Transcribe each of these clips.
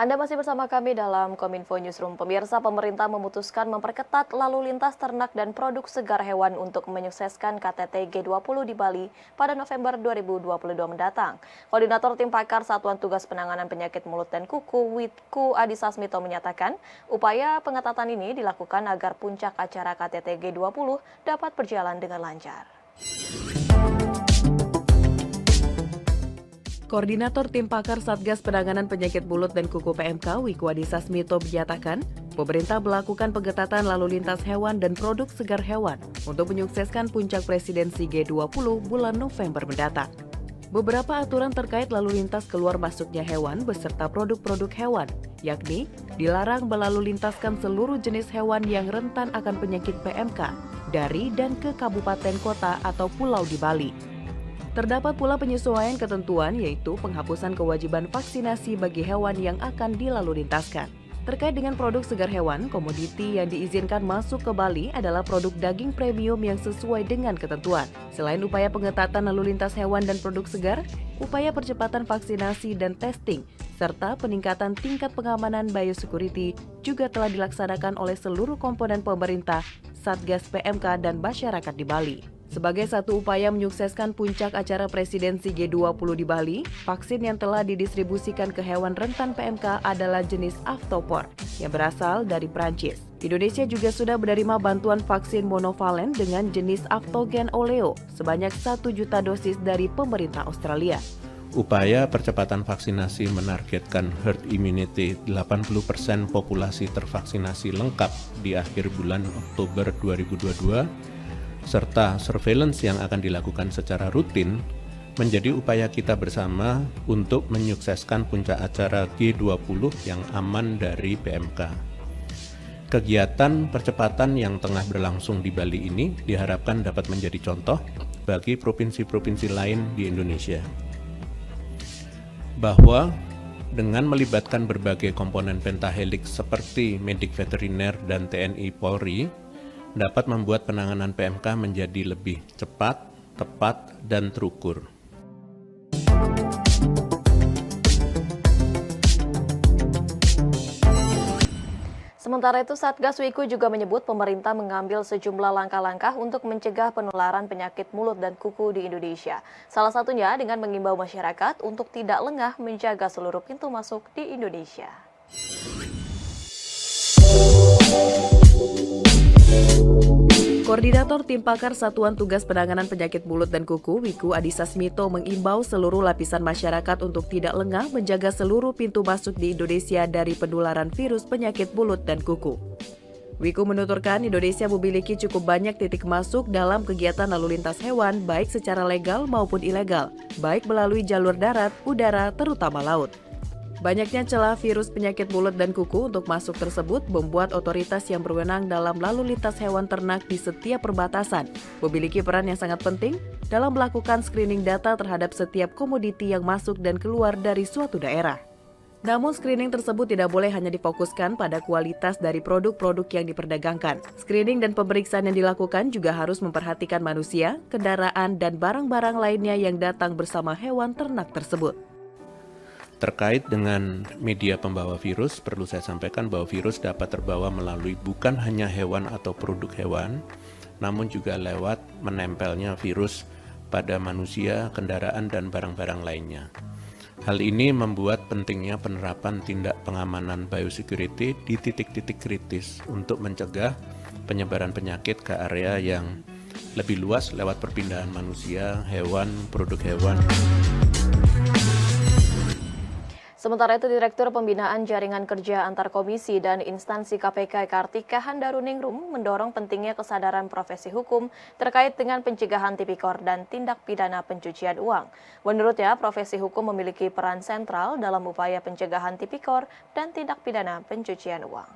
Anda masih bersama kami dalam Kominfo Newsroom. Pemirsa, pemerintah memutuskan memperketat lalu lintas ternak dan produk segar hewan untuk menyukseskan KTT G20 di Bali pada November 2022 mendatang. Koordinator Tim Pakar Satuan Tugas Penanganan Penyakit Mulut dan Kuku, Wiku Adhisa Smito menyatakan, upaya pengetatan ini dilakukan agar puncak acara KTT G20 dapat berjalan dengan lancar. Koordinator Tim Pakar Satgas Penanganan Penyakit Mulut dan Kuku PMK, Wiku Adhisa Smito menyatakan, pemerintah melakukan pengetatan lalu lintas hewan dan produk segar hewan untuk menyukseskan puncak presidensi G20 bulan November mendatang. Beberapa aturan terkait lalu lintas keluar masuknya hewan beserta produk-produk hewan, yakni dilarang melalu lintaskan seluruh jenis hewan yang rentan akan penyakit PMK dari dan ke kabupaten kota atau pulau di Bali. Terdapat pula penyesuaian ketentuan yaitu penghapusan kewajiban vaksinasi bagi hewan yang akan dilalu lintaskan. Terkait dengan produk segar hewan, komoditi yang diizinkan masuk ke Bali adalah produk daging premium yang sesuai dengan ketentuan. Selain upaya pengetatan lalu lintas hewan dan produk segar, upaya percepatan vaksinasi dan testing, serta peningkatan tingkat pengamanan biosecurity juga telah dilaksanakan oleh seluruh komponen pemerintah, Satgas PMK dan masyarakat di Bali. Sebagai satu upaya menyukseskan puncak acara presidensi G20 di Bali, vaksin yang telah didistribusikan ke hewan rentan PMK adalah jenis Aftopor yang berasal dari Prancis. Indonesia juga sudah menerima bantuan vaksin monovalen dengan jenis Aftogen Oleo sebanyak 1 juta dosis dari pemerintah Australia. Upaya percepatan vaksinasi menargetkan herd immunity 80% populasi tervaksinasi lengkap di akhir bulan Oktober 2022, serta surveillance yang akan dilakukan secara rutin menjadi upaya kita bersama untuk menyukseskan puncak acara G20 yang aman dari PMK. Kegiatan percepatan yang tengah berlangsung di Bali ini diharapkan dapat menjadi contoh bagi provinsi-provinsi lain di Indonesia. Bahwa dengan melibatkan berbagai komponen pentahelix seperti medik veteriner dan TNI Polri, dapat membuat penanganan PMK menjadi lebih cepat, tepat, dan terukur. Sementara itu, Satgas Wiku juga menyebut pemerintah mengambil sejumlah langkah-langkah untuk mencegah penularan penyakit mulut dan kuku di Indonesia. Salah satunya dengan mengimbau masyarakat untuk tidak lengah menjaga seluruh pintu masuk di Indonesia. Koordinator Tim Pakar Satuan Tugas Penanganan Penyakit Mulut dan Kuku, Wiku Adhisa Smito mengimbau seluruh lapisan masyarakat untuk tidak lengah menjaga seluruh pintu masuk di Indonesia dari penularan virus penyakit mulut dan kuku. Wiku menuturkan Indonesia memiliki cukup banyak titik masuk dalam kegiatan lalu lintas hewan baik secara legal maupun ilegal, baik melalui jalur darat, udara, terutama laut. Banyaknya celah virus penyakit mulut dan kuku untuk masuk tersebut membuat otoritas yang berwenang dalam lalu lintas hewan ternak di setiap perbatasan memiliki peran yang sangat penting dalam melakukan screening data terhadap setiap komoditi yang masuk dan keluar dari suatu daerah. Namun screening tersebut tidak boleh hanya difokuskan pada kualitas dari produk-produk yang diperdagangkan. Screening dan pemeriksaan yang dilakukan juga harus memperhatikan manusia, kendaraan, dan barang-barang lainnya yang datang bersama hewan ternak tersebut. Terkait dengan media pembawa virus, perlu saya sampaikan bahwa virus dapat terbawa melalui bukan hanya hewan atau produk hewan, namun juga lewat menempelnya virus pada manusia, kendaraan, dan barang-barang lainnya. Hal ini membuat pentingnya penerapan tindak pengamanan biosecurity di titik-titik kritis untuk mencegah penyebaran penyakit ke area yang lebih luas lewat perpindahan manusia, hewan, produk hewan. Sementara itu, Direktur Pembinaan Jaringan Kerja Antar Komisi dan Instansi KPK Kartika Handaruningrum mendorong pentingnya kesadaran profesi hukum terkait dengan pencegahan tipikor dan tindak pidana pencucian uang. Menurutnya, profesi hukum memiliki peran sentral dalam upaya pencegahan tipikor dan tindak pidana pencucian uang.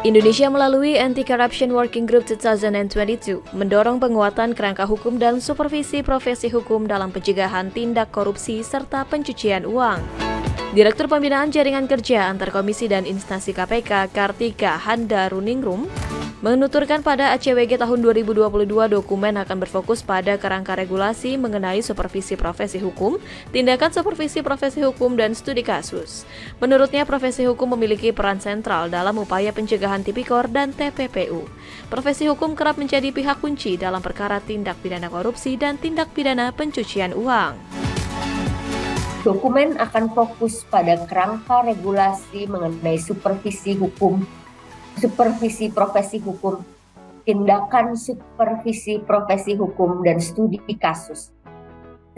Indonesia melalui Anti-Corruption Working Group 2022 mendorong penguatan kerangka hukum dan supervisi profesi hukum dalam pencegahan tindak korupsi serta pencucian uang. Direktur Pembinaan Jaringan Kerja Antar Komisi dan Instansi KPK Kartika Handaruningrum Menuturkan pada ACWG tahun 2022, dokumen akan berfokus pada kerangka regulasi mengenai supervisi profesi hukum, tindakan supervisi profesi hukum, dan studi kasus. Menurutnya, profesi hukum memiliki peran sentral dalam upaya pencegahan tipikor dan TPPU. Profesi hukum kerap menjadi pihak kunci dalam perkara tindak pidana korupsi dan tindak pidana pencucian uang. Dokumen akan fokus pada kerangka regulasi mengenai supervisi hukum, supervisi profesi hukum, tindakan supervisi profesi hukum, dan studi kasus.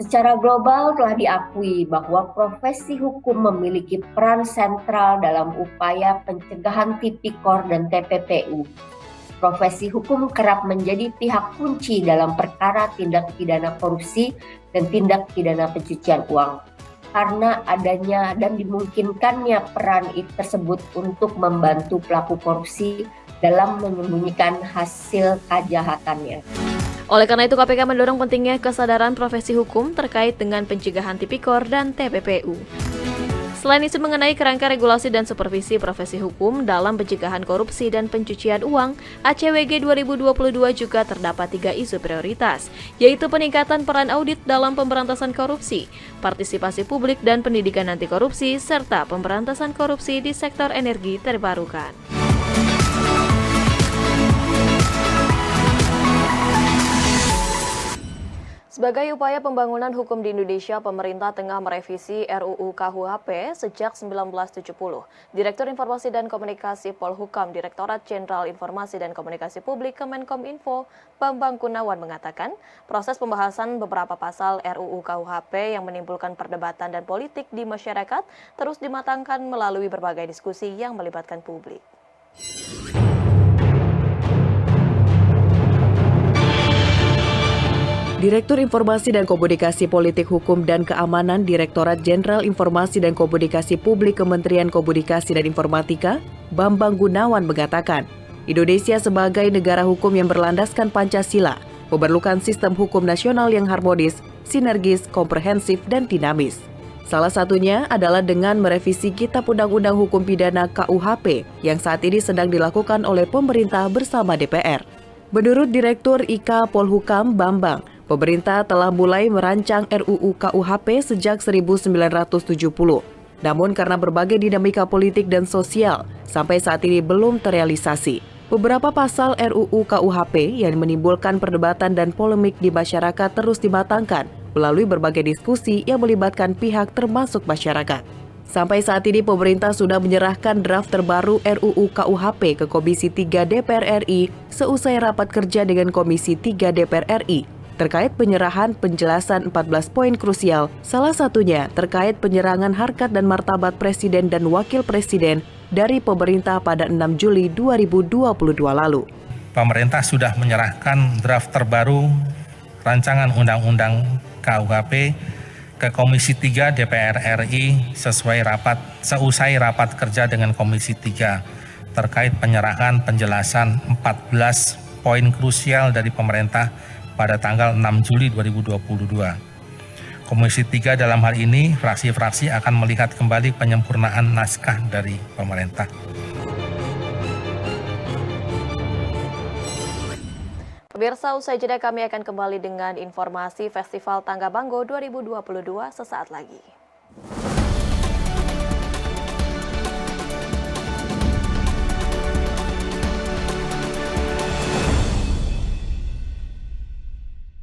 Secara global telah diakui bahwa profesi hukum memiliki peran sentral dalam upaya pencegahan tipikor dan TPPU. Profesi hukum kerap menjadi pihak kunci dalam perkara tindak pidana korupsi dan tindak pidana pencucian uang, karena adanya dan dimungkinkannya peran tersebut untuk membantu pelaku korupsi dalam menyembunyikan hasil kejahatannya. Oleh karena itu, KPK mendorong pentingnya kesadaran profesi hukum terkait dengan pencegahan tipikor dan TPPU. Selain isu mengenai kerangka regulasi dan supervisi profesi hukum dalam pencegahan korupsi dan pencucian uang, ACWG 2022 juga terdapat 3 isu prioritas, yaitu peningkatan peran audit dalam pemberantasan korupsi, partisipasi publik dan pendidikan anti korupsi, serta pemberantasan korupsi di sektor energi terbarukan. Sebagai upaya pembangunan hukum di Indonesia, pemerintah tengah merevisi RUU KUHP sejak 1970. Direktur Informasi dan Komunikasi Polhukam, Direktorat Jenderal Informasi dan Komunikasi Publik Kemenkominfo, Bambang Gunawan mengatakan, proses pembahasan beberapa pasal RUU KUHP yang menimbulkan perdebatan dan politik di masyarakat terus dimatangkan melalui berbagai diskusi yang melibatkan publik. Direktur Informasi dan Komunikasi Politik Hukum dan Keamanan Direktorat Jenderal Informasi dan Komunikasi Publik Kementerian Komunikasi dan Informatika, Bambang Gunawan mengatakan, Indonesia sebagai negara hukum yang berlandaskan Pancasila memerlukan sistem hukum nasional yang harmonis, sinergis, komprehensif, dan dinamis. Salah satunya adalah dengan merevisi Kitab Undang-Undang Hukum Pidana KUHP yang saat ini sedang dilakukan oleh pemerintah bersama DPR. Menurut Direktur IK Polhukam Bambang, pemerintah telah mulai merancang RUU KUHP sejak 1970. Namun karena berbagai dinamika politik dan sosial, sampai saat ini belum terrealisasi. Beberapa pasal RUU KUHP yang menimbulkan perdebatan dan polemik di masyarakat terus dimatangkan melalui berbagai diskusi yang melibatkan pihak termasuk masyarakat. Sampai saat ini pemerintah sudah menyerahkan draft terbaru RUU KUHP ke Komisi 3 DPR RI seusai rapat kerja dengan Komisi 3 DPR RI terkait penyerahan penjelasan 14 poin krusial, salah satunya terkait penyerangan harkat dan martabat Presiden dan Wakil Presiden dari pemerintah pada 6 Juli 2022 lalu. Pemerintah sudah menyerahkan draft terbaru rancangan Undang-Undang KUHP ke Komisi 3 DPR RI seusai rapat kerja dengan Komisi 3 terkait penyerahan penjelasan 14 poin krusial dari pemerintah pada tanggal 6 Juli 2022. Komisi 3 dalam hal ini, fraksi-fraksi akan melihat kembali penyempurnaan naskah dari pemerintah. Pemirsa, usai jeda kami akan kembali dengan informasi Festival Tangga Banggo 2022 sesaat lagi.